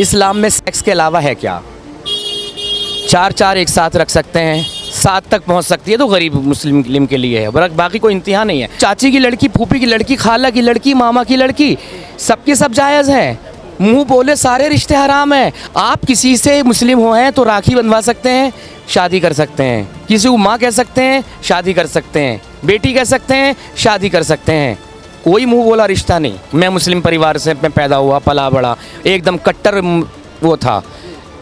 इस्लाम में सेक्स के अलावा है क्या? चार चार एक साथ रख सकते हैं, 7 तक पहुंच सकती है तो गरीब मुस्लिम के लिए है, बाकी कोई इंतहा नहीं है। चाची की लड़की, फूफी की लड़की, खाला की लड़की, मामा की लड़की, सबके सब जायज़ हैं। मुंह बोले सारे रिश्ते हराम हैं। आप किसी से मुस्लिम हो हैं तो राखी बंधवा सकते हैं, शादी कर सकते हैं। किसी को माँ कह सकते हैं, शादी कर सकते हैं। बेटी कह सकते हैं, शादी कर सकते हैं। कोई मुंह बोला रिश्ता नहीं। मैं मुस्लिम परिवार से मैं पैदा हुआ, पला बड़ा, एकदम कट्टर वो था,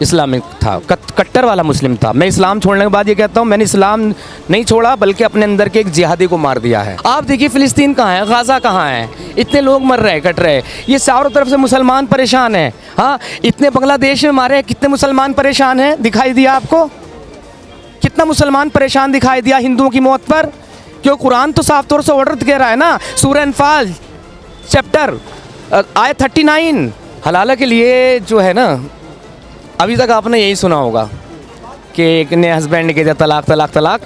इस्लामिक था, कट्टर वाला मुस्लिम था। मैं इस्लाम छोड़ने के बाद ये कहता हूँ मैंने इस्लाम नहीं छोड़ा बल्कि अपने अंदर के एक जिहादी को मार दिया है। आप देखिए फ़िलिस्तीन कहाँ है, गाज़ा कहाँ है, इतने लोग मर रहे हैं, कट रहे हैं। ये चारों तरफ से मुसलमान परेशान हैं। हाँ, इतने बांग्लादेश में मारे हैं, कितने मुसलमान परेशान हैं, दिखाई दिया आपको? कितना मुसलमान परेशान दिखाई दिया हिंदुओं की मौत पर? क्यों? कुरान तो साफ तौर से ऑर्डर कह रहा है ना, सूरह अनफाल चैप्टर आयत 39। हलाला के लिए जो है ना, अभी तक आपने यही सुना होगा कि एक ने हस्बैंड ने कह दिया तलाक तलाक तलाक,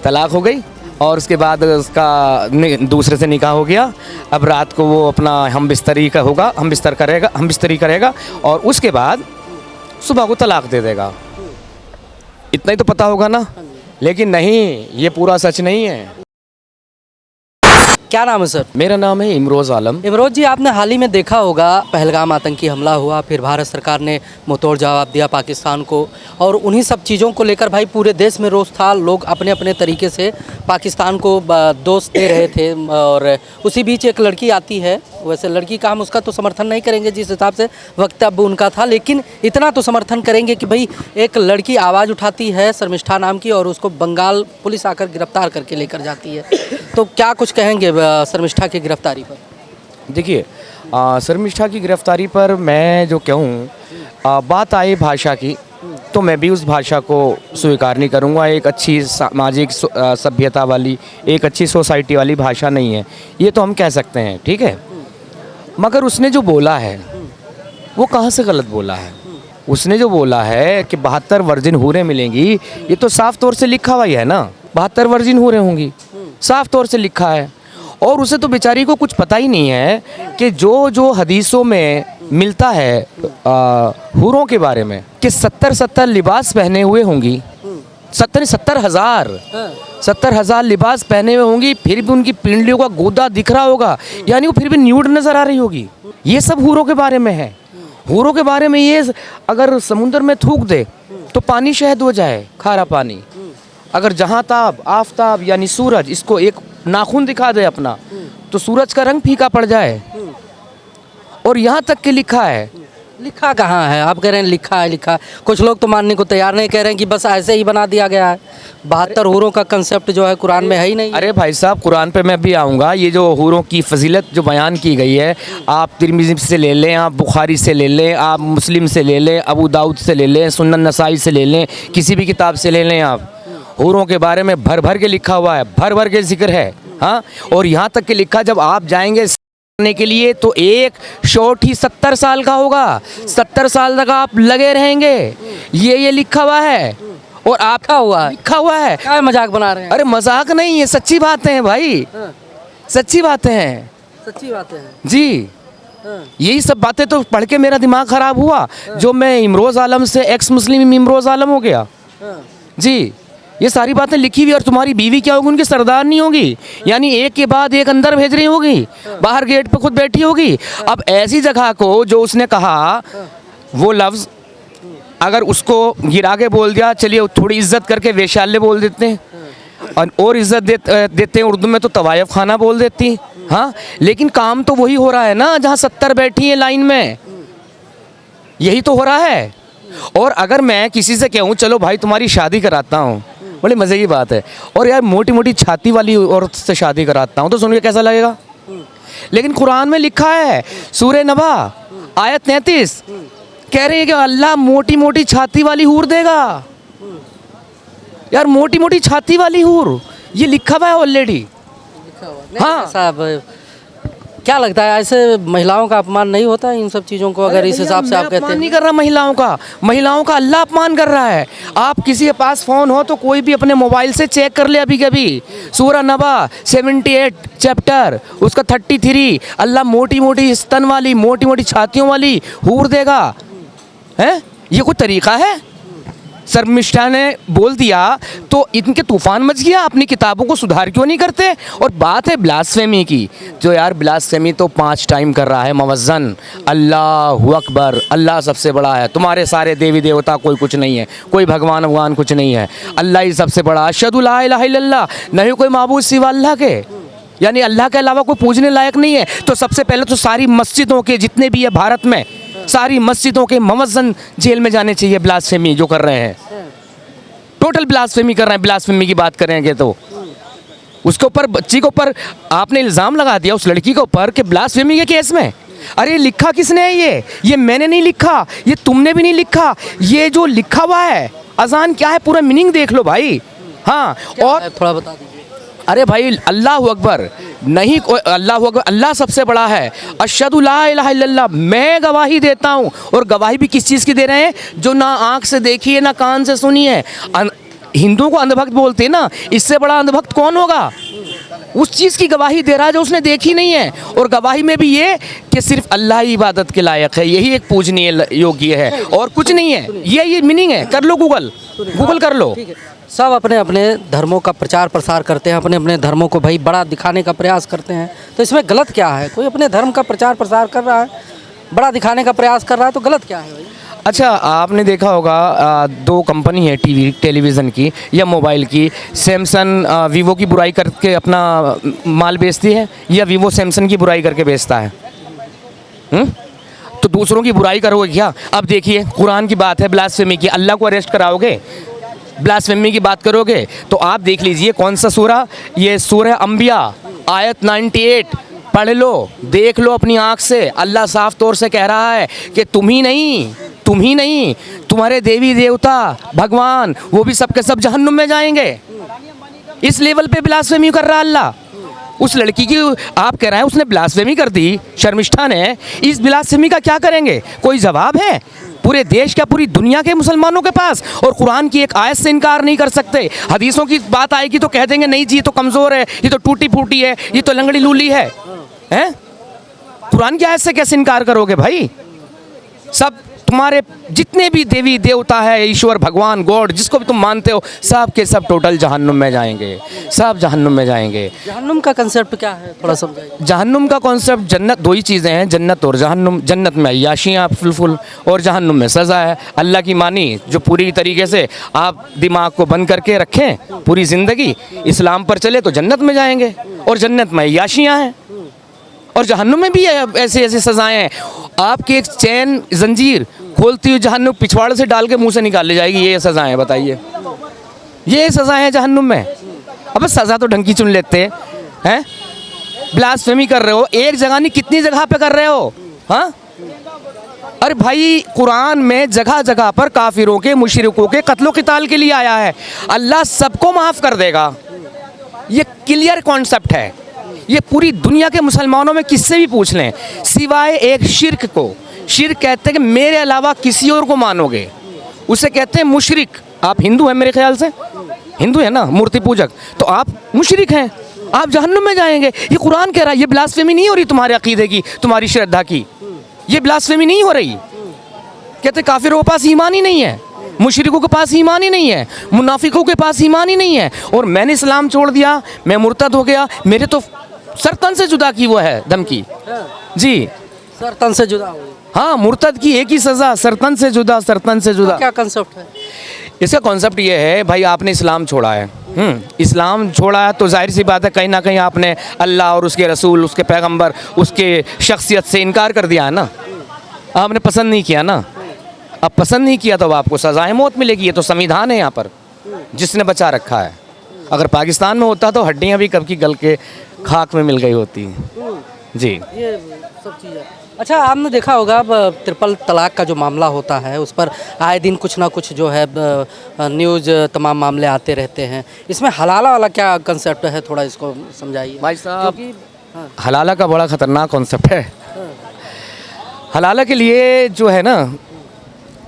तलाक हो गई और उसके बाद उसका दूसरे से निकाह हो गया। अब रात को वो अपना हम बिस्तरी करेगा और उसके बाद सुबह को तलाक दे देगा। इतना ही तो पता होगा ना, लेकिन नहीं, ये पूरा सच नहीं है। क्या नाम है सर? मेरा नाम है इमरोज़ आलम। इमरोज़ जी, आपने हाल ही में देखा होगा पहलगाम आतंकी हमला हुआ, फिर भारत सरकार ने मुंहतोड़ जवाब दिया पाकिस्तान को, और उन्हीं सब चीज़ों को लेकर भाई पूरे देश में रोष था। लोग अपने अपने तरीके से पाकिस्तान को दोष दे रहे थे। और उसी बीच एक लड़की आती है, वैसे लड़की का हम उसका तो समर्थन नहीं करेंगे जिस हिसाब से वक्तव्य उनका था, लेकिन इतना तो समर्थन करेंगे कि भाई एक लड़की आवाज़ उठाती है शर्मिष्ठा नाम की, और उसको बंगाल पुलिस आकर गिरफ्तार करके लेकर जाती है। तो क्या कुछ कहेंगे शर्मिष्ठा की गिरफ्तारी पर? देखिए, शर्मिष्ठा की गिरफ्तारी पर मैं जो कहूँ, बात आए भाषा की तो मैं भी उस भाषा को स्वीकार नहीं करूँगा। एक अच्छी सामाजिक सभ्यता वाली, एक अच्छी सोसाइटी वाली भाषा नहीं है, ये तो हम कह सकते हैं, ठीक है। मगर उसने जो बोला है वो कहाँ से गलत बोला है? उसने जो बोला है कि 72 वर्जिन हूरें मिलेंगी, ये तो साफ तौर से लिखा हुआ ही है ना, 72 वर्जिन हूरें होंगी, साफ तौर से लिखा है। और उसे तो बेचारी को कुछ पता ही नहीं है कि जो जो हदीसों में मिलता है हूरों के बारे में कि 70 लिबास पहने हुए होंगी, 70,000 लिबास पहने हुए होंगी, फिर भी उनकी पिंडलियों का गोदा दिख रहा होगा, यानी वो फिर भी न्यूड नज़र आ रही होगी। ये सब हूरों के बारे में है। हूरों के बारे में ये अगर समुद्र में थूक दे तो पानी शहद हो जाए, खारा पानी। अगर जहाँ ताब आफताब यानी सूरज इसको एक नाखून दिखा दे अपना तो सूरज का रंग फीका पड़ जाए। और यहाँ तक कि लिखा है। लिखा कहाँ है? आप कह रहे हैं लिखा है, लिखा है। कुछ लोग तो मानने को तैयार नहीं, कह रहे हैं कि बस ऐसे ही बना दिया गया है। 72 हूरों का कंसेप्ट जो है कुरान में है ही नहीं। अरे भाई साहब, कुरान पे मैं भी आऊँगा। ये जो हूरों की फजीलत जो बयान की गई है, आप तिरमिज़ी से ले लें, आप बुखारी से ले लें, आप मुस्लिम से ले लें, अबू दाऊद से ले लें, सुनन नसाई से ले लें, किसी भी किताब से ले लें, आप हूरों के बारे में भर भर के लिखा हुआ है, भर भर के जिक्र है। हाँ, और यहाँ तक कि लिखा जब आप जाएंगे करने के लिए तो एक शॉट ही 70 साल का होगा, 70 साल तक आप लगे रहेंगे। ये लिखा हुआ है और आपका लिखा हुआ है। क्या मजाक बना रहे हैं? अरे मजाक नहीं, ये सच्ची बातें हैं भाई, सच्ची बातें हैं, सच्ची बातें हैं जी। यही सब बातें तो पढ़ के मेरा दिमाग खराब हुआ, जो मैं इमरोज़ आलम से एक्स मुस्लिम इमरोज़ आलम हो गया जी। ये सारी बातें लिखी हुई। और तुम्हारी बीवी क्या होगी? उनकी सरदार नहीं होगी, यानी एक के बाद एक अंदर भेज रही होगी, बाहर गेट पे खुद बैठी होगी। अब ऐसी जगह को जो उसने कहा वो लफ्ज़ अगर उसको गिरा के बोल दिया, चलिए थोड़ी इज्जत करके वेश्यालय बोल देते हैं, और इज्जत देते हैं उर्दू में तो तवायफ खाना बोल देती। हाँ, लेकिन काम तो वही हो रहा है ना जहाँ 70 बैठी है लाइन में, यही तो हो रहा है। और अगर मैं किसी से कहूँ चलो भाई तुम्हारी शादी कराता हूँ, बड़ी मज़े की बात है, और यार मोटी मोटी छाती वाली औरत से शादी कराता हूँ, तो सुन के कैसा लगेगा? लेकिन कुरान में लिखा है, सूरह नबा आयत 33 कह रही है कि अल्लाह मोटी मोटी छाती वाली हूर देगा। यार मोटी मोटी छाती वाली हूर, ये लिखा हुआ है ऑलरेडी। हाँ साहब, क्या लगता है ऐसे महिलाओं का अपमान नहीं होता इन सब चीज़ों को? अगर इस हिसाब से आप कहते हैं, नहीं कर रहा महिलाओं का अल्लाह अपमान कर रहा है। आप किसी के पास फ़ोन हो तो कोई भी अपने मोबाइल से चेक कर ले अभी कभी, सूरह नबा 78 चैप्टर उसका 33, अल्लाह मोटी मोटी स्तन वाली, मोटी मोटी छातियों वाली हूर देगा। हैं? ये कोई तरीका है? शर्मिष्ठा ने बोल दिया तो इनके तूफान मच गया, अपनी किताबों को सुधार क्यों नहीं करते? और बात है ब्लास्फेमी की, जो यार ब्लास्फेमी तो 5 टाइम कर रहा है मुअज्जन, अल्लाहु अकबर, अल्लाह सबसे बड़ा है, तुम्हारे सारे देवी देवता कोई कुछ नहीं है, कोई भगवान कुछ नहीं है, अल्लाह ही सबसे बड़ा, अशहदु ला इलाहा इल्लल्लाह, नहीं कोई माबूद सिवा अल्लाह के, यानी अल्लाह के अलावा कोई पूजने लायक नहीं है। तो सबसे पहले तो सारी मस्जिदों के जितने भी है भारत में, सारी मस्जिदों के मुअज्जिन जेल में जाने चाहिए, ब्लास्फेमी जो कर रहे हैं, टोटल ब्लास्फेमी कर रहे हैं। ब्लास्फेमी की बात करेंगे तो उसके ऊपर, बच्ची के ऊपर आपने इल्ज़ाम लगा दिया, उस लड़की के ऊपर कि ब्लास्फेमी के केस में। अरे लिखा किसने है? ये मैंने नहीं लिखा, ये तुमने भी नहीं लिखा, ये जो लिखा हुआ है अजान क्या है, पूरा मीनिंग देख लो भाई। हाँ, और थोड़ा बता दीजिए। अरे भाई अल्लाहु अकबर, नहीं कोई अल्लाहु अकबर, अल्लाह सबसे बड़ा है, अशहदु ला इलाहा इल्लल्लाह, मैं गवाही देता हूँ। और गवाही भी किस चीज़ की दे रहे हैं? जो ना आँख से देखी है ना कान से सुनी है। हिंदुओं को अंधभक्त बोलते हैं ना, इससे बड़ा अंधभक्त कौन होगा? उस चीज़ की गवाही दे रहा है जो उसने देखी नहीं है। और गवाही में भी ये कि सिर्फ अल्लाह ही इबादत के लायक है, यही एक पूजनीय योग्य है और कुछ नहीं है। ये मीनिंग है, कर लो गूगल कर लो। सब अपने अपने धर्मों का प्रचार प्रसार करते हैं, अपने अपने धर्मों को भाई बड़ा दिखाने का प्रयास करते हैं, तो इसमें गलत क्या है? कोई अपने धर्म का प्रचार प्रसार कर रहा है, बड़ा दिखाने का प्रयास कर रहा है, तो गलत क्या है भाई? अच्छा, आपने देखा होगा 2 कंपनी है टेलीविज़न की या मोबाइल की, सैमसंग वीवो की बुराई करके अपना माल बेचती है, या वीवो सैमसंग की बुराई करके बेचता है? तो दूसरों की बुराई करोगे क्या? अब देखिए, कुरान की बात है ब्लास्फेमी की, अल्लाह को अरेस्ट कराओगे, ब्लास्फेमी की बात करोगे तो आप देख लीजिए कौन सा सूरा, ये सूरह अंबिया आयत 98, पढ़ लो, देख लो अपनी आँख से। अल्लाह साफ तौर से कह रहा है कि तुम ही नहीं, तुम्हारे देवी देवता भगवान वो भी सब के सब जहन्नुम में जाएंगे। इस लेवल पे ब्लास्फेमी कर रहा है अल्लाह। उस लड़की की आप कह रहे हैं उसने ब्लास्फेमी कर दी, शर्मिष्ठा ने, इस ब्लास्फेमी का क्या करेंगे? कोई जवाब है पूरे देश का, पूरी दुनिया के मुसलमानों के पास? और कुरान की एक आयत से इनकार नहीं कर सकते। हदीसों की बात आएगी तो कह देंगे नहीं जी ये तो कमज़ोर है, ये तो टूटी फूटी है, ये तो लंगड़ी लूली है, हैं? कुरान की आयत से कैसे इनकार करोगे भाई? सब तुम्हारे जितने भी देवी देवता है, ईश्वर भगवान गॉड जिसको भी तुम मानते हो, सब के सब टोटल जहन्नुम में जाएंगे, सब जहन्नुम में जाएंगे। जहन्नुम का कंसेप्ट क्या है, थोड़ा समझाइए। जहन्नुम का कॉन्सेप्ट, जन्नत 2 ही चीज़ें हैं, जन्नत और जहन्नुम। जन्नत में अय्याशियाँ फुल, और जहन्नुम में सज़ा है। अल्लाह की मानी जो पूरी तरीके से आप दिमाग को बंद करके रखें, पूरी ज़िंदगी इस्लाम पर चले तो जन्नत में जाएंगे, और जन्नत में अय्याशियाँ हैं, और जहन्नुम में भी ऐसी ऐसी सज़ाएँ हैं। आपकी एक चैन जंजीर खोलती हुई जहन्नुम पिछवाड़े से डाल के मुंह से निकाल ले जाएगी, ये सज़ाएँ हैं, बताइए, ये सज़ाएँ हैं जहन्नुम में। अब सज़ा तो ढंग की चुन लेते हैं। ब्लास्फेमी कर रहे हो, एक जगह नहीं कितनी जगह पे कर रहे हो? हाँ, अरे भाई कुरान में जगह जगह पर काफिरों के, मुशरिकों के कत्लो क़िताल के लिए आया है। अल्लाह सबको माफ़ कर देगा, ये क्लियर कॉन्सेप्ट है। ये पूरी दुनिया के मुसलमानों में किससे भी पूछ लें, सिवाय एक शिर्क को। शिर्क कहते हैं कि मेरे अलावा किसी और को मानोगे, उसे कहते हैं मुशरिक। आप हिंदू हैं मेरे ख्याल से, हिंदू है ना, मूर्ति पूजक, तो आप मुशरिक हैं, आप जहन्नुम में जाएंगे। ये कुरान कह रहा है, ये ब्लास्फेमी नहीं हो रही तुम्हारे अकीदे की, तुम्हारी श्रद्धा की, ये ब्लास्फेमी नहीं हो रही। कहते काफिरों के पास ईमान ही नहीं है, मुशरिकों के पास ईमान ही नहीं है, मुनाफिकों के पास ईमान ही नहीं है, और मैंने इस्लाम छोड़ दिया, मैं मुर्तद हो गया, मेरे तो सरतन से जुदा की वो है धमकी जी, सरतन से जुदा हो। हाँ, मुर्तद की एक ही सज़ा, सरतन से जुदा, सरतन से जुदा। क्या कंसेप्ट है इसका? कॉन्सेप्ट ये है भाई, आपने इस्लाम छोड़ा है, इस्लाम छोड़ा है तो जाहिर सी बात है कहीं ना कहीं आपने अल्लाह और उसके रसूल, उसके पैगंबर, उसके शख्सियत से इनकार कर दिया है ना, आपने पसंद नहीं किया ना। अब पसंद नहीं किया तो आपको सज़ाए मौत मिलेगी, ये तो संविधान है यहाँ पर जिसने बचा रखा है। अगर पाकिस्तान में होता तो हड्डियाँ भी कब की गल के खाक में मिल गई होती जी, ये सब चीज़ें। अच्छा, आपने देखा होगा अब ट्रिपल तलाक का जो मामला होता है उस पर आए दिन कुछ ना कुछ जो है न्यूज़ तमाम मामले आते रहते हैं। इसमें हलाला वाला क्या कंसेप्ट है, थोड़ा इसको समझाइए भाई साहब। हलाला का बड़ा ख़तरनाक कॉन्सेप्ट है। हलाला के लिए जो है ना,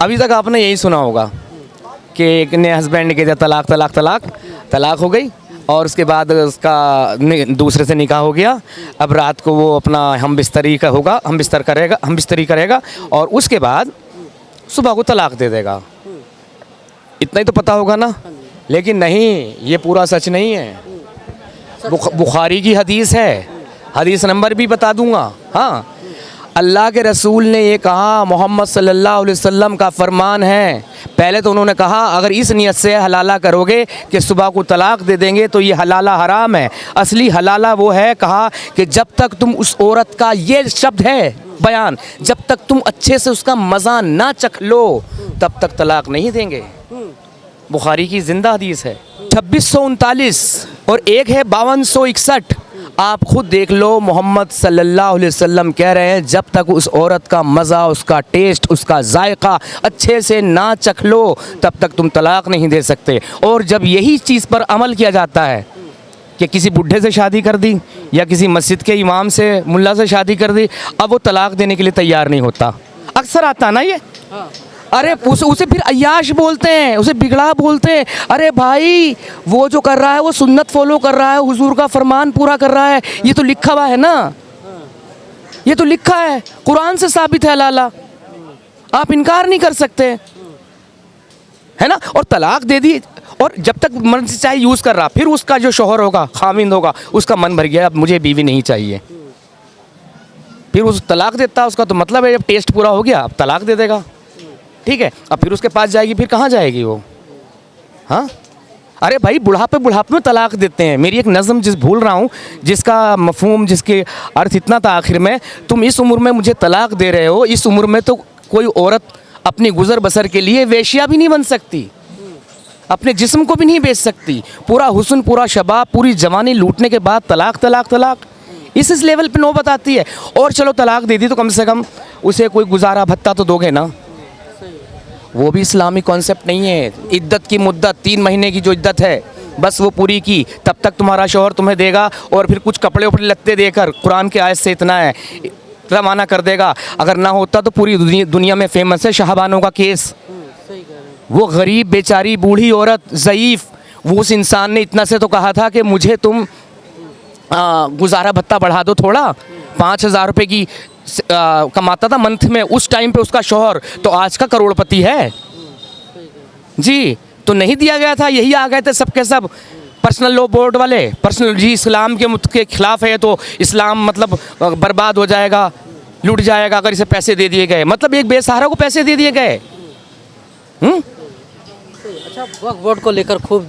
अभी तक आपने यही सुना होगा कि एक ने हस्बैंड के दिया तलाक तलाक तलाक, तलाक हो गई, और उसके बाद उसका दूसरे से निकाह हो गया। अब रात को वो अपना हम बिस्तरी करेगा, और उसके बाद सुबह को तलाक दे देगा। इतना ही तो पता होगा ना, लेकिन नहीं, ये पूरा सच नहीं है। बुखारी की हदीस है, हदीस नंबर भी बता दूंगा। हाँ, अल्लाह के रसूल ने ये कहा, मोहम्मद सल्लल्लाहु अलैहि वसल्लम का फरमान है। पहले तो उन्होंने कहा अगर इस नियत से हलाला करोगे कि सुबह को तलाक दे देंगे तो ये हलाला हराम है। असली हलाला वो है, कहा कि जब तक तुम उस औरत का, ये शब्द है बयान, जब तक तुम अच्छे से उसका मज़ा ना चख लो तब तक तलाक नहीं देंगे। बुखारी की जिंदा हदीस है। 2639 और एक है 5261। आप खुद देख लो, मोहम्मद सल्लल्लाहु अलैहि वसल्लम कह रहे हैं जब तक उस औरत का मज़ा, उसका टेस्ट, उसका जायका अच्छे से ना चख लो तब तक तुम तलाक नहीं दे सकते। और जब यही चीज़ पर अमल किया जाता है कि किसी बुढ़े से शादी कर दी या किसी मस्जिद के इमाम से, मुल्ला से शादी कर दी, अब वो तलाक देने के लिए तैयार नहीं होता। अक्सर आता ना ये। अरे उसे फिर अय्याश बोलते हैं, उसे बिगड़ा बोलते हैं। अरे भाई, वो जो कर रहा है वो सुन्नत फॉलो कर रहा है, हुजूर का फरमान पूरा कर रहा है, ये तो लिखा हुआ है ना, ये तो लिखा है, कुरान से साबित है हलाला, आप इनकार नहीं कर सकते, है ना। और तलाक दे दी, और जब तक मर्जी चाहे यूज़ कर रहा, फिर उसका जो शौहर होगा, खामिंद होगा, उसका मन भर गया, अब मुझे बीवी नहीं चाहिए, फिर उस तलाक देता, उसका तो मतलब है जब टेस्ट पूरा हो गया अब तलाक दे देगा, ठीक है। अब फिर उसके पास जाएगी, फिर कहाँ जाएगी वो? हाँ, अरे भाई, बुढ़ापे में तलाक देते हैं। मेरी एक नज़म जिस भूल रहा हूँ, जिसका मफहूम, जिसके अर्थ इतना था आखिर में, तुम इस उम्र में मुझे तलाक दे रहे हो, इस उम्र में तो कोई औरत अपनी गुजर बसर के लिए वेश्या भी नहीं बन सकती, अपने जिस्म को भी नहीं बेच सकती। पूरा हुस्न, पूरा शबाब, पूरी जवानी लूटने के बाद तलाक तलाक तलाक, इस लेवल पे नौबत आती है। और चलो तलाक दे दी तो कम से कम उसे कोई गुजारा भत्ता तो दोगे ना, वो भी इस्लामी कॉन्सेप्ट नहीं है। इद्दत की मुद्दत 3 महीने की जो इद्दत है बस वो पूरी की, तब तक तुम्हारा शौहर तुम्हें देगा, और फिर कुछ कपड़े उपड़े लत्ते देकर कुरान के आयत से इतना है रवाना कर देगा। अगर ना होता तो पूरी दुनिया में फेमस है शाहबानों का केस। वो गरीब बेचारी बूढ़ी औरत, ज़ईफ़, वो उस इंसान ने इतना से तो कहा था कि मुझे तुम गुजारा भत्ता बढ़ा दो थोड़ा, 5,000 रुपये की कमाता था मंथ में उस टाइम पे उसका शौहर, तो आज का करोड़पति है जी। तो नहीं दिया गया था, यही आ गए थे सब के सब पर्सनल लॉ बोर्ड वाले, पर्सनल जी, इस्लाम के खिलाफ है तो इस्लाम मतलब बर्बाद हो जाएगा, लूट जाएगा अगर इसे पैसे दे दिए गए, मतलब एक बेसहारा को पैसे दे दिए गए। अच्छा, वक्फ बोर्ड को लेकर खूब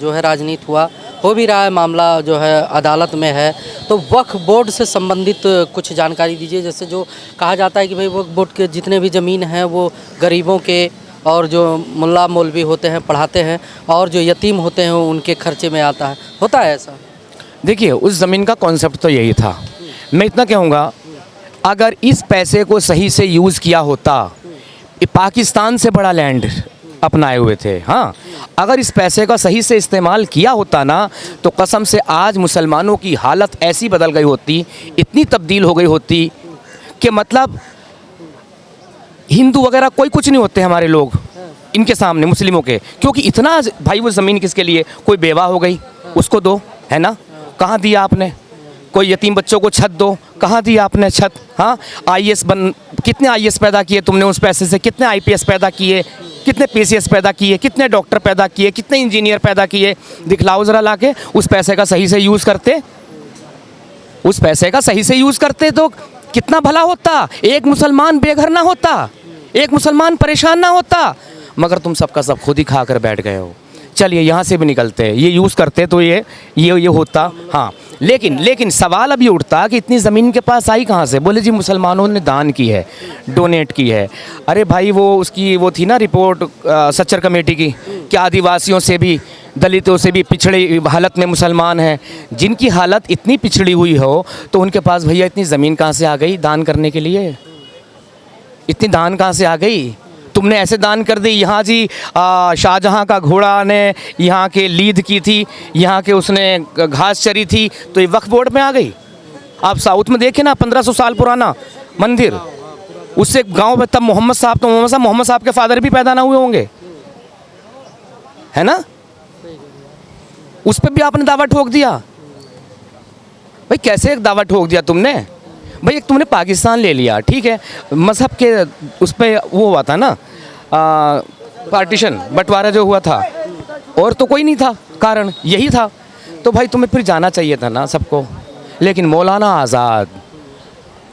जो है राजनीति हुआ, हो भी रहा है, मामला जो है अदालत में है, तो वक्फ बोर्ड से संबंधित कुछ जानकारी दीजिए। जैसे जो कहा जाता है कि भाई वक्फ बोर्ड के जितने भी ज़मीन हैं वो गरीबों के, और जो मुल्ला मौलवी होते हैं पढ़ाते हैं, और जो यतीम होते हैं उनके खर्चे में आता है, होता है ऐसा? देखिए, उस ज़मीन का कॉन्सेप्ट तो यही था। मैं इतना कहूँगा, अगर इस पैसे को सही से यूज़ किया होता, पाकिस्तान से बड़ा लैंड अपनाए हुए थे, हाँ, अगर इस पैसे का सही से इस्तेमाल किया होता ना, तो कसम से आज मुसलमानों की हालत ऐसी बदल गई होती, इतनी तब्दील हो गई होती कि मतलब हिंदू वगैरह कोई कुछ नहीं होते हमारे लोग इनके सामने, मुस्लिमों के। क्योंकि इतना भाई, वो ज़मीन किसके लिए? कोई बेवा हो गई उसको दो, है ना, कहाँ दिया आपने? कोई यतीम बच्चों को छत दो, कहाँ दिया आपने छत? हाँ, IAS कितने IAS पैदा किए तुमने उस पैसे से? कितने IPS पैदा किए? कितने PCS पैदा किए? कितने डॉक्टर पैदा किए? कितने इंजीनियर पैदा किए? दिखलाओ ज़रा ला के। उस पैसे का सही से यूज़ करते, उस पैसे का सही से यूज़ करते तो कितना भला होता, एक मुसलमान बेघर ना होता, एक मुसलमान परेशान ना होता। मगर तुम सबका सब खुद ही खा कर बैठ गए हो। चलिए, यहाँ से भी निकलते हैं, ये यूज़ करते तो ये होता। हाँ, लेकिन सवाल अभी उठता कि इतनी ज़मीन के पास आई कहाँ से? बोले जी मुसलमानों ने दान की है, डोनेट की है। अरे भाई, वो थी ना रिपोर्ट सच्चर कमेटी की कि आदिवासियों से भी, दलितों से भी पिछड़ी हालत में मुसलमान हैं। जिनकी हालत इतनी पिछड़ी हुई हो तो उनके पास भैया इतनी ज़मीन कहाँ से आ गई दान करने के लिए? इतनी दान कहाँ से आ गई? तुमने ऐसे दान कर दी। यहाँ जी शाहजहाँ का घोड़ा ने यहाँ के लीद की थी, यहाँ के उसने घास चरी थी, तो ये वक्फ बोर्ड में आ गई। आप साउथ में देखें ना, 1500 साल पुराना मंदिर, उससे गांव में तब मोहम्मद साहब के फादर भी पैदा ना हुए होंगे, है ना? उस पर भी आपने दावा ठोक दिया। भाई कैसे एक दावा ठोक दिया तुमने? भाई एक तुमने पाकिस्तान ले लिया, ठीक है, मज़हब के उस पर वो हुआ था ना, पार्टीशन बंटवारा जो हुआ था, और तो कोई नहीं था, कारण यही था। तो भाई तुम्हें फिर जाना चाहिए था ना सबको। लेकिन मौलाना आज़ाद,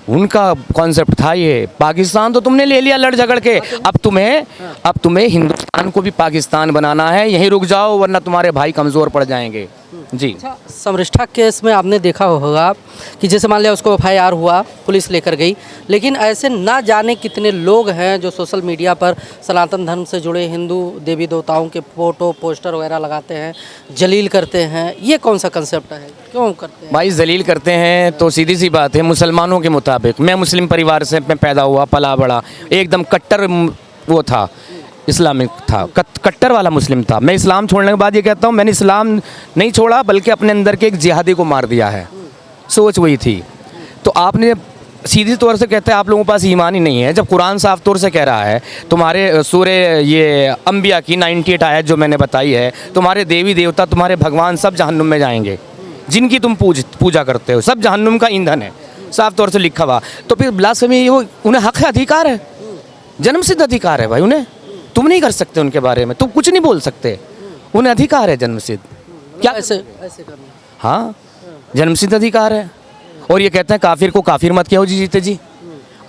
उनका कॉन्सेप्ट था ये, पाकिस्तान तो तुमने ले लिया लड़ झगड़ के, अब तुम्हें हिंदुस्तान को भी पाकिस्तान बनाना है, यहीं रुक जाओ वरना तुम्हारे भाई कमज़ोर पड़ जाएंगे। जी। अच्छा, समृष्ठा केस में आपने देखा होगा कि जैसे मान लिया उसको FIR हुआ, पुलिस लेकर गई, लेकिन ऐसे ना जाने कितने लोग हैं जो सोशल मीडिया पर सनातन धर्म से जुड़े हिंदू देवी देवताओं के फ़ोटो पोस्टर वगैरह लगाते हैं, जलील करते हैं। ये कौन सा कंसेप्ट है, क्यों करते हैं? भाई जलील करते हैं तो सीधी सी बात है, मुसलमानों के मुताबिक, मैं मुस्लिम परिवार से मैं पैदा हुआ पला बड़ा, एकदम कट्टर वो था, इस्लामिक था, कट्टर वाला मुस्लिम था। मैं इस्लाम छोड़ने के बाद ये कहता हूँ मैंने इस्लाम नहीं छोड़ा बल्कि अपने अंदर के एक जिहादी को मार दिया है, सोच वही थी। तो आपने सीधी तौर से कहते हैं आप लोगों के पास ईमान ही नहीं है, जब कुरान साफ तौर से कह रहा है तुम्हारे सूरे ये अंबिया की 98 आयत जो मैंने बताई है, तुम्हारे देवी देवता तुम्हारे भगवान सब जहन्नुम में जाएंगे, जिनकी तुम पूजा करते हो सब जहन्नुम का ईंधन है, साफ तौर से लिखा हुआ। तो फिर ब्लास्फेमी वो उन्हें हक है, अधिकार है, जन्मसिद्ध अधिकार है भाई उन्हें, तुम नहीं कर सकते उनके बारे में, तुम कुछ नहीं बोल सकते, उन्हें अधिकार है जन्मसिद्ध। क्या ऐसे करना? हाँ, जन्मसिद्ध अधिकार है। और ये कहते हैं काफिर को काफिर मत क्या हो जी, जीते जी,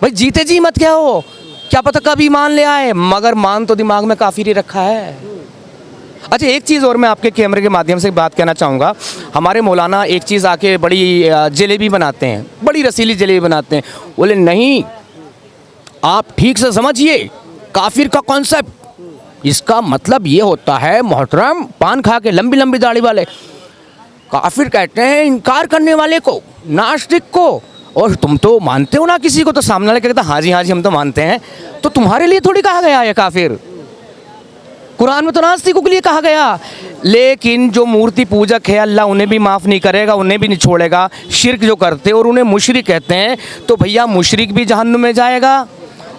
भाई जीते जी मत क्या हो, क्या पता कभी मान ले आए, मगर मान तो दिमाग में काफिर ही रखा है। अच्छा, एक चीज़ और मैं आपके कैमरे के माध्यम से बात कहना चाहूँगा, हमारे मौलाना एक चीज़ आके बड़ी जलेबी बनाते हैं, बड़ी रसीली जलेबी बनाते हैं, बोले नहीं आप ठीक से समझिए काफिर का कॉन्सेप्ट, इसका मतलब ये होता है मोहतरम, पान खा के लंबी लंबी दाढ़ी वाले, काफिर कहते हैं इनकार करने वाले को, नास्तिक को, और तुम तो मानते हो ना किसी को, तो सामने वाले कहता हाँ जी हम तो मानते हैं, तो तुम्हारे लिए थोड़ी कहा गया है काफिर, कुरान में तो नास्तिकों के लिए कहा गया। लेकिन जो मूर्ति पूजक है अल्लाह उन्हें भी माफ़ नहीं करेगा, उन्हें भी नहीं छोड़ेगा, शिर्क जो करते हैं और उन्हें मुशरिक कहते हैं, तो भैया मुशरिक भी जहन्नुम में जाएगा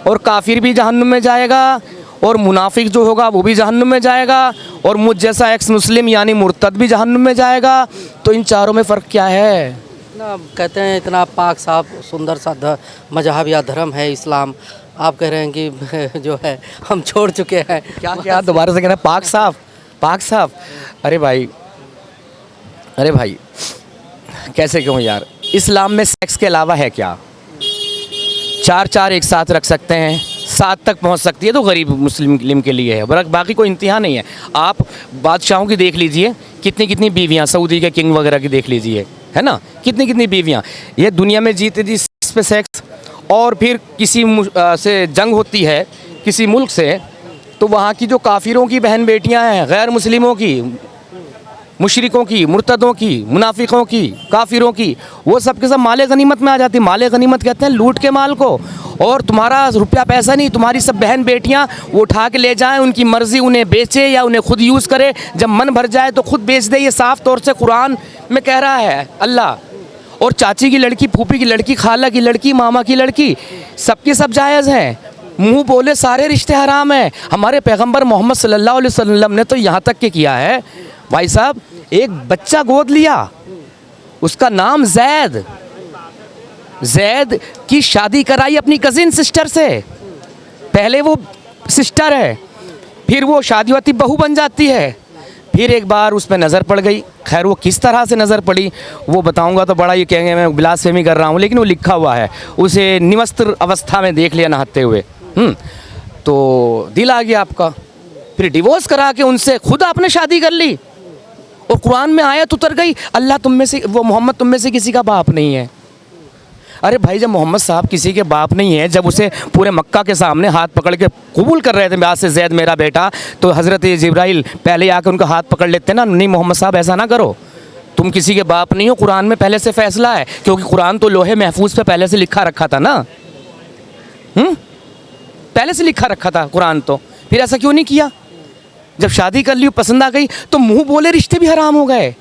और काफिर भी जहन्नुम में जाएगा और मुनाफिक जो होगा वो भी जहन्नुम में जाएगा और मुझ जैसा एक्स मुस्लिम यानी मुर्तद भी जहन्नुम में जाएगा। तो इन चारों में फ़र्क क्या है ना? कहते हैं इतना पाक साफ सुंदर सा मजहब या धर्म है इस्लाम, आप कह रहे हैं कि जो है हम छोड़ चुके हैं। क्या क्या दोबारा से कहना, पाक साफ, पाक साफ? अरे भाई कैसे कहूँ यार, इस्लाम में सेक्स के अलावा है क्या? चार एक साथ रख सकते हैं, 7 तक पहुंच सकती है तो गरीब मुस्लिम के लिए है, बाकी कोई इंतहा नहीं है। आप बादशाहों की देख लीजिए, कितनी बीवियां, सऊदी के किंग वगैरह की देख लीजिए, है ना, कितनी बीवियां। ये दुनिया में जीते जी सेक्स पे सेक्स, और फिर किसी से जंग होती है किसी मुल्क से, तो वहाँ की जो काफिरों की बहन बेटियाँ हैं, गैर मुस्लिमों की, मुशरिकों की, मुर्तदों की, मुनाफिकों की, काफिरों की, वो सब के सब माले गनीमत में आ जाती है। माले गनीमत कहते हैं लूट के माल को, और तुम्हारा रुपया पैसा नहीं, तुम्हारी सब बहन बेटियां वो उठा के ले जाएं, उनकी मर्ज़ी, उन्हें बेचे या उन्हें खुद यूज़ करे, जब मन भर जाए तो खुद बेच दे। ये साफ़ तौर से कुरान में कह रहा है अल्लाह। और चाची की लड़की, फूफी की लड़की, खाला की लड़की, मामा की लड़की, सबके सब जायज़ हैं, मुँह बोले सारे रिश्ते हराम हैं। हमारे पैगम्बर मोहम्मद सल्लल्लाहु अलैहि वसल्लम ने तो यहाँ तक के किया है भाई साहब, एक बच्चा गोद लिया, उसका नाम जैद की शादी कराई अपनी कज़िन सिस्टर से। पहले वो सिस्टर है, फिर वो शादीवती बहू बन जाती है, फिर एक बार उस पर नज़र पड़ गई। खैर वो किस तरह से नज़र पड़ी वो बताऊंगा तो बड़ा ये कहेंगे मैं ब्लास्फेमी कर रहा हूँ, लेकिन वो लिखा हुआ है, उसे निवस्त्र अवस्था में देख लिया नहाते हुए, तो दिल आ गया आपका। फिर डिवोर्स करा के उनसे खुद आपने शादी कर ली, और कुरान में आयत उतर गई, अल्लाह तुम में से, वो मोहम्मद तुम में से किसी का बाप नहीं है। अरे भाई, जब मोहम्मद साहब किसी के बाप नहीं है, जब उसे पूरे मक्का के सामने हाथ पकड़ के कबूल कर रहे थे आज से जैद मेरा बेटा, तो हज़रत जिब्राइल पहले आकर उनका हाथ पकड़ लेते ना, नहीं मोहम्मद साहब ऐसा ना करो, तुम किसी के बाप नहीं हो, कुरान में पहले से फैसला है, क्योंकि कुरान तो लोहे महफूज पे पहले से लिखा रखा था ना, पहले से लिखा रखा था कुरान, तो फिर ऐसा क्यों नहीं किया? जब शादी कर ली, पसंद आ गई, तो मुंह बोले रिश्ते भी हराम हो गए।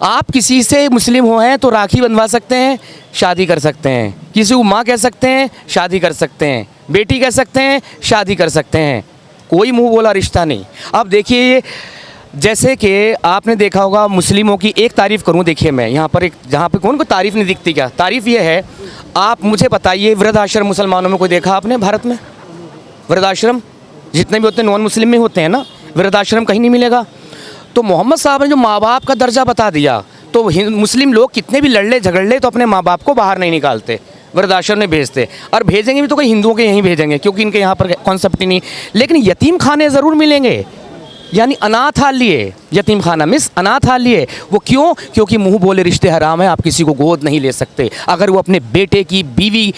आप किसी से मुस्लिम हो हैं तो राखी बंधवा सकते हैं, शादी कर सकते हैं, किसी को माँ कह सकते हैं, शादी कर सकते हैं, बेटी कह सकते हैं, शादी कर सकते हैं, कोई मुंह बोला रिश्ता नहीं। अब देखिए, जैसे कि आपने देखा होगा मुस्लिमों की, एक तारीफ़ करूं, देखिए मैं यहाँ पर एक, जहाँ पे कौन को तारीफ़ नहीं दिखती, क्या तारीफ़ ये है, आप मुझे बताइए, वृद्धाश्रम मुसलमानों में कोई देखा आपने भारत में? वृद्धाश्रम जितने भी होते हैं नॉन मुस्लिम में होते हैं ना, वृद्धाश्रम कहीं नहीं मिलेगा। तो मोहम्मद साहब ने जो माँ बाप का दर्जा बता दिया, तो मुस्लिम लोग कितने भी लड़ ले झगड़ ले तो अपने माँ बाप को बाहर नहीं निकालते, वृद्धाश्रम में भेजते, और भेजेंगे भी तो कहीं हिंदुओं के यहीं भेजेंगे, क्योंकि इनके यहाँ पर कॉन्सेप्ट ही नहीं। लेकिन यतीम खाने ज़रूर मिलेंगे, यानी अनाथालय, यतीम खाना मिस अनाथालय। वो क्यों? क्योंकि मुंह बोले रिश्ते हराम है, आप किसी को गोद नहीं ले सकते। अगर वो अपने बेटे की बीवी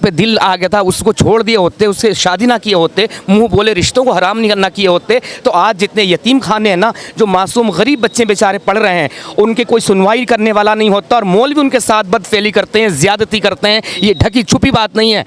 पे दिल आ गया था, उसको छोड़ दिए होते, उससे शादी ना किए होते, मुंह बोले रिश्तों को हराम नहीं ना किए होते, तो आज जितने यतीम खाने हैं ना, जो मासूम गरीब बच्चे बेचारे पढ़ रहे हैं, उनके कोई सुनवाई करने वाला नहीं होता, और मौलवी उनके साथ बदफेली करते हैं, ज़्यादती करते हैं। ये ढकी छुपी बात नहीं है,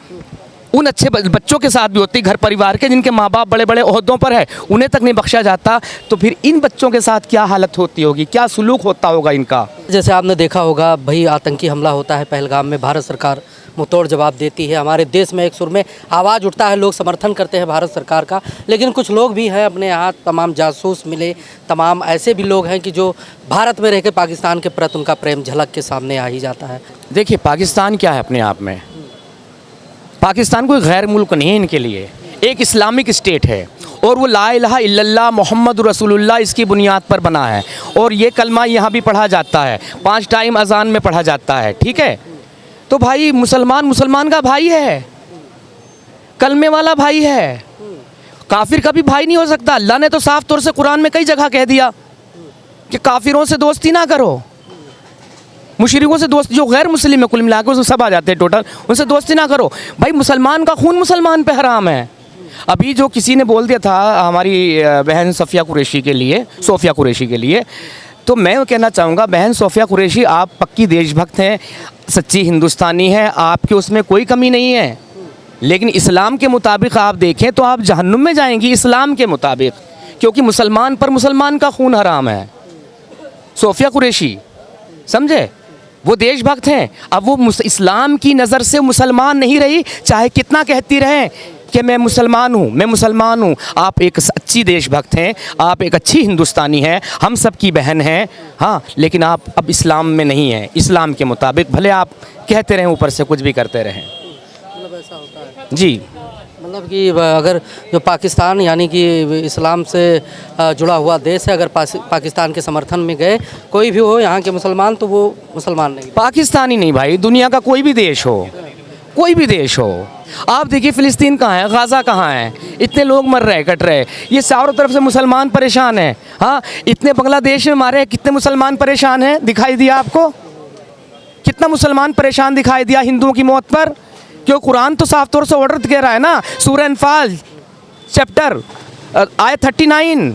उन अच्छे बच्चों के साथ भी होती है, घर परिवार के जिनके माँ बाप बड़े बड़े ओहदों पर है, उन्हें तक नहीं बख्शा जाता। तो फिर इन बच्चों के साथ क्या हालत होती होगी, क्या सुलूक होता होगा इनका। जैसे आपने देखा होगा भाई, आतंकी हमला होता है पहलगाम में, भारत सरकार मुंहतोड़ जवाब देती है। हमारे देश में एक सुर में आवाज़ उठता है, लोग समर्थन करते हैं भारत सरकार का। लेकिन कुछ लोग भी हैं अपने यहाँ, तमाम जासूस मिले, तमाम ऐसे भी लोग हैं कि जो भारत में रह के पाकिस्तान के प्रति उनका प्रेम झलक के सामने आ ही जाता है। देखिए, पाकिस्तान क्या है अपने आप में? पाकिस्तान कोई गैर मुल्क नहीं है इनके लिए, एक इस्लामिक स्टेट है, और वो ला इलाहा इल्लल्लाह मोहम्मद रसूलुल्लाह इसकी बुनियाद पर बना है। और ये कलमा यहाँ भी पढ़ा जाता है, 5 टाइम अजान में पढ़ा जाता है, ठीक है। तो भाई मुसलमान का भाई है, कलमे वाला भाई है, काफिर का भी भाई नहीं हो सकता। अल्लाह ने तो साफ तौर से कुरान में कई जगह कह दिया कि काफिरों से दोस्ती ना करो, मुशरिकों से दोस्त, जो गैर मुस्लिम है कुल मिलाकर उसमें सब आ जाते हैं टोटल, उनसे दोस्ती ना करो। भाई मुसलमान का खून मुसलमान पे हराम है। अभी जो किसी ने बोल दिया था हमारी बहन सोफिया कुरैशी के लिए, तो मैं कहना चाहूँगा, बहन सोफिया कुरैशी, आप पक्की देशभक्त हैं, सच्ची हिंदुस्तानी हैं, आपके उसमें कोई कमी नहीं है। लेकिन इस्लाम के मुताबिक आप देखें तो आप जहन्नुम में जाएंगी, इस्लाम के मुताबिक, क्योंकि मुसलमान पर मुसलमान का खून हराम है। सोफिया कुरैशी, समझे, वो देशभक्त हैं। अब वो इस्लाम की नज़र से मुसलमान नहीं रही, चाहे कितना कहती रहें कि मैं मुसलमान हूँ। आप एक अच्छी देशभक्त हैं, आप एक अच्छी हिंदुस्तानी हैं, हम सब की बहन हैं, हाँ, लेकिन आप अब इस्लाम में नहीं हैं। इस्लाम के मुताबिक भले आप कहते रहें, ऊपर से कुछ भी करते रहें। मतलब ऐसा होता है जी, मतलब कि अगर जो पाकिस्तान यानी कि इस्लाम से जुड़ा हुआ देश है, अगर पाकिस्तान के समर्थन में गए कोई भी हो यहाँ के मुसलमान, तो वो मुसलमान नहीं, पाकिस्तानी नहीं भाई, दुनिया का कोई भी देश हो, आप देखिए फ़िलिस्तीन कहाँ है, गाज़ा कहाँ है, इतने लोग मर रहे, कट रहे, ये चारों तरफ से मुसलमान परेशान हैं। हाँ, इतने बांग्लादेश में मारे, कितने मुसलमान परेशान हैं, दिखाई दिया आपको? कितना मुसलमान परेशान दिखाई दिया हिंदुओं की मौत पर? क्यों? कुरान तो साफ तौर से ऑर्डर कह रहा है ना, सूरह अनफाल चैप्टर आयत 39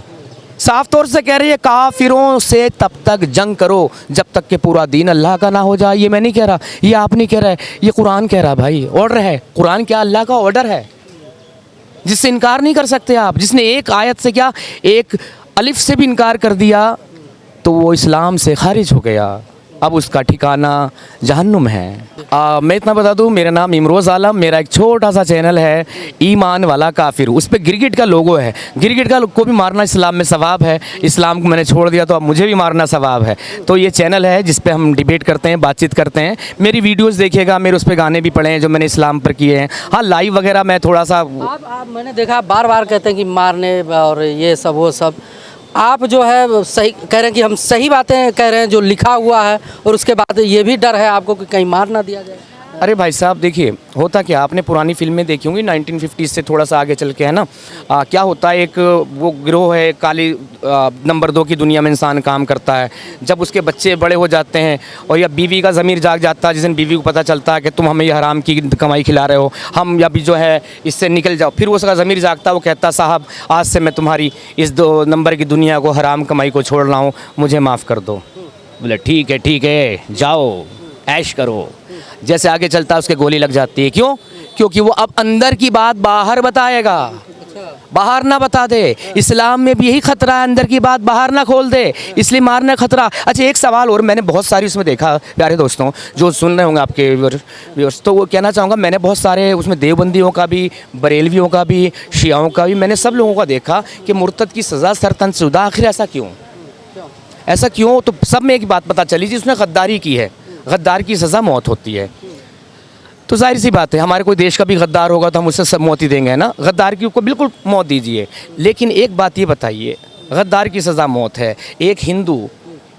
साफ तौर से कह रही है, काफिरों से तब तक जंग करो जब तक कि पूरा दीन अल्लाह का ना हो जाए। ये मैं नहीं कह रहा, ये आप नहीं कह रहे, ये कुरान कह रहा भाई, ऑर्डर है। कुरान क्या, अल्लाह का ऑर्डर है, जिससे इनकार नहीं कर सकते आप। जिसने एक आयत से क्या, एक अलिफ से भी इनकार कर दिया तो वो इस्लाम से खारिज हो गया, अब उसका ठिकाना जहन्नुम है। मैं इतना बता दूं, मेरा नाम इमरोज़ आलम, मेरा एक छोटा सा चैनल है ईमान वाला काफिर, उस पर गिरगिट का लोगो है। गिरगिट का को भी मारना इस्लाम में सवाब है, इस्लाम को मैंने छोड़ दिया तो अब मुझे भी मारना सवाब है। तो ये चैनल है जिस पे हम डिबेट करते हैं, बातचीत करते हैं। मेरी वीडियोज़ देखिएगा, मेरे उस पर गाने भी पड़े हैं जो मैंने इस्लाम पर किए हैं। हाँ, लाइव वगैरह मैं थोड़ा सा आप मैंने देखा बार बार कहते हैं कि मारने और ये सब वो सब, आप जो है सही कह रहे हैं कि हम सही बातें कह रहे हैं जो लिखा हुआ है, और उसके बाद ये भी डर है आपको कि कहीं मार ना दिया जाए। अरे भाई साहब, देखिए होता क्या, आपने पुरानी फिल्में देखी होंगी 1950 से थोड़ा सा आगे चल के, है ना, क्या होता है, एक वो गिरोह है, काली नंबर 2 की दुनिया में इंसान काम करता है। जब उसके बच्चे बड़े हो जाते हैं और या बीवी का ज़मीर जाग जाता है, जिस दिन बीवी को पता चलता है कि तुम हमें ये हराम की कमाई खिला रहे हो, हम या भी जो है इससे निकल जाओ, फिर उसका ज़मीर जागता है, वो कहता साहब आज से मैं तुम्हारी इस 2 नंबर की दुनिया को, हराम कमाई को छोड़ रहा हूँ, मुझे माफ़ कर दो। बोले ठीक है, जाओ ऐश करो। जैसे आगे चलता है उसके गोली लग जाती है। क्यों? क्योंकि वो अब अंदर की बात बाहर बताएगा, बाहर ना बता दे। इस्लाम में भी यही खतरा है, अंदर की बात बाहर ना खोल दे, इसलिए मारना खतरा। अच्छा, एक सवाल और, मैंने बहुत सारी उसमें देखा प्यारे दोस्तों जो सुन रहे होंगे आपके व्यूअर्स, तो वो कहना चाहूँगा, मैंने बहुत सारे उसमें देवबंदियों का भी, बरेलवियों का भी, शियाओं का भी, मैंने सब लोगों का देखा कि मुर्तद की सज़ा सरतन शुदा। आखिर ऐसा क्यों? तो सब में एक बात पता चली जी, उसने गद्दारी की है, गद्दार की सज़ा मौत होती है। तो जाहिर सी बात है, हमारे कोई देश का भी गद्दार होगा तो हम उसे सब मौत ही देंगे, है ना। गद्दार की को बिल्कुल मौत दीजिए, लेकिन एक बात ये बताइए, गद्दार की सज़ा मौत है। एक हिंदू,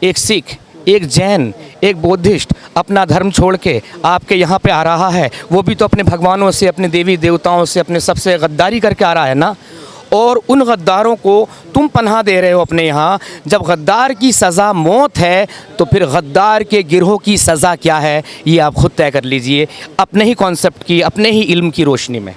एक सिख, एक जैन, एक बौद्धिस्ट अपना धर्म छोड़ के आपके यहाँ पे आ रहा है, वो भी तो अपने भगवानों से, अपने देवी देवताओं से, अपने सबसे गद्दारी करके आ रहा है ना। और उन गद्दारों को तुम पनाह दे रहे हो अपने यहाँ। जब गद्दार की सज़ा मौत है तो फिर गद्दार के गिरोह की सज़ा क्या है, ये आप खुद तय कर लीजिए अपने ही कॉन्सेप्ट की, अपने ही इल्म की रोशनी में।